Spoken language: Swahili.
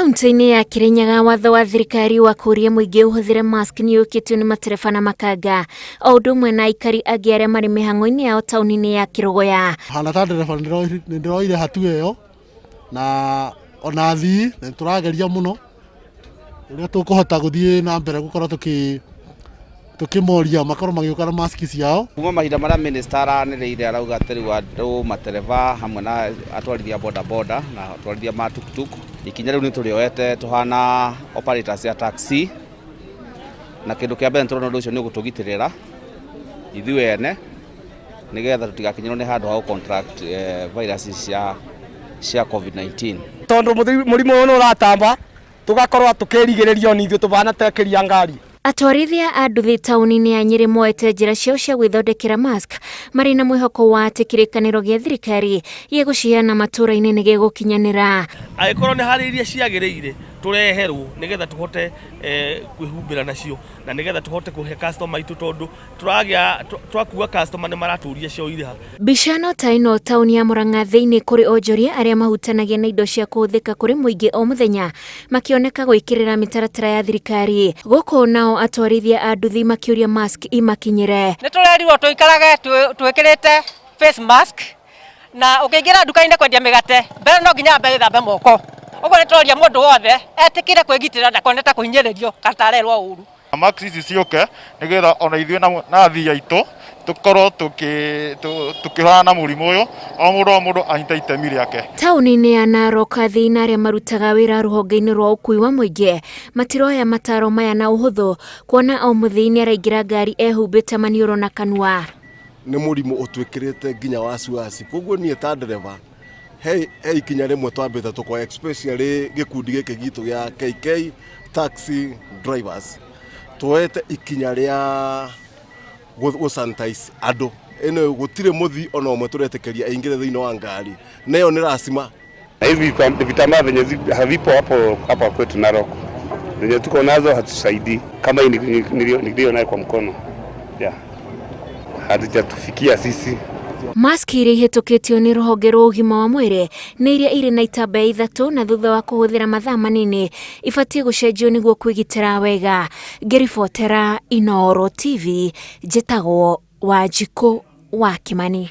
Kaunti-inĩ ya Kirinyaga watho wa thirikari wa kũria mũingĩ ũhũthĩre mask nĩ ũkĩtio nĩ matereba na makanga o ũndũ ũmwe na aikari angĩ arĩa marĩ mĩhang'o-inĩ yao taũni-inĩ ya Kĩrũgũya. Hana ta ndereba nĩndĩroire hatua ĩyo na ona athii nĩtũrageria mũno ũrĩa tũkũhota gũthiĩ na mbere gũkorwo tukimoria makorwo magĩũka na mask ciao. Kuma mahinda marĩa minister aranĩrĩire arauga atĩ rĩu andũ matereba hamwe na atwarithia boda boda na atwarithia ma tuktuk ikinya rĩu nĩtũrĩoete tũhana operators ya taxi na kĩndũ kĩa mbere tũrona ũndũ ũcio nĩ gũtũgitĩrĩra ithuĩ ene nĩgetha tũtigakinyĩrwo nĩ handũ ha contract virus cia COVID-19. Tondũ mũrimũ ũyũ ũratamba tugakorwo tukĩrigĩrĩrio nĩ ithuĩ tũbana tekĩria ngari. Atwarithia a nduthi taũni-inĩ ya Nyĩrĩ moete njĩra ciao cia gwĩthondekera mask marĩ na mwĩhoko wa atĩ kĩrĩkanĩro gĩa thirikari gĩgũciheana matũũra-inĩ nĩ gĩgũkinyanĩra. Angĩkorwo nĩ harĩ iria ciagĩrĩire tũreherwo nĩgetha tũhote kwĩhumbĩra nacio na nĩgetha tũhote kũhe customer aitũ tondũ twakua customer nĩ maratũria cio irĩha. Mbica ĩno ta ĩno taũni ya Mũrang'a thĩinĩ kũrĩ onjoria arĩa mahutanagia na indo cia kũhũthĩka kũrĩ mũingĩ o mũthenya makĩoneka gwĩkĩrĩra mĩtaratara ya thirikari. Gũkũ nao atwarithia a nduthi makĩũria mask imakinyĩre. Nĩ tũrerirwo tũikarage twĩkĩrĩte face mask na ũkĩingĩra nduka-inĩ kwendia mĩgate mbere no nginya ambe wĩthambe moko. Ũguo nĩ tũroria mũndũ wothe etĩkĩre kwĩgitĩra ndakonete kũhinyĩrĩrio kana tarerwo ũru. Mask ici ciũke nĩgetha ona ithuĩ na athii aitũ tũkorwo tũkĩhũrana na mũrimũ ũyũ o mũndũ anyite itemi rĩake. Taũni-inĩ ya Narok athii na arĩa marutaga wĩra rũhonge-inĩ rwa ũkui wa mũingĩ matiroya mataro maya na ũhũthũ kuona o mũthii nĩ araingĩra ngari ehumbĩte maniũrũ na kanua. Nĩ mũrimũ ũtwĩkĩrĩte nginya wasiwasi, koguo niĩ ta ndereba he ikinya rĩmwe twambĩte tũko especially gĩkundi gĩkĩ gitũ gĩa KK taxi drivers tuoete ikinya rĩa gũsanitize andũ. Ĩno gũtirĩ mũthii ona ũmwe tũretĩkĩria aingĩre thĩinĩ wa ngari nayo nĩ rasima. Hivi vitambaa venye havipo hapo kwetu Narok venye tuko nazo hatusaidii kama hii nilio nayo kwa mkono hazijatufikia sisi. Mask iria ihetũkĩtio nĩ rũhonge rwa ũgima wa mwĩrĩ nĩ iria irĩ na itambaya ithatũ na thutha wa kũhũthĩra mathaa manini ibatiĩ gũcenjio nĩguo kwĩgitĩra wega. Ngĩribotera Inooro TV njĩtagwo Wanjikũ wa Kimani.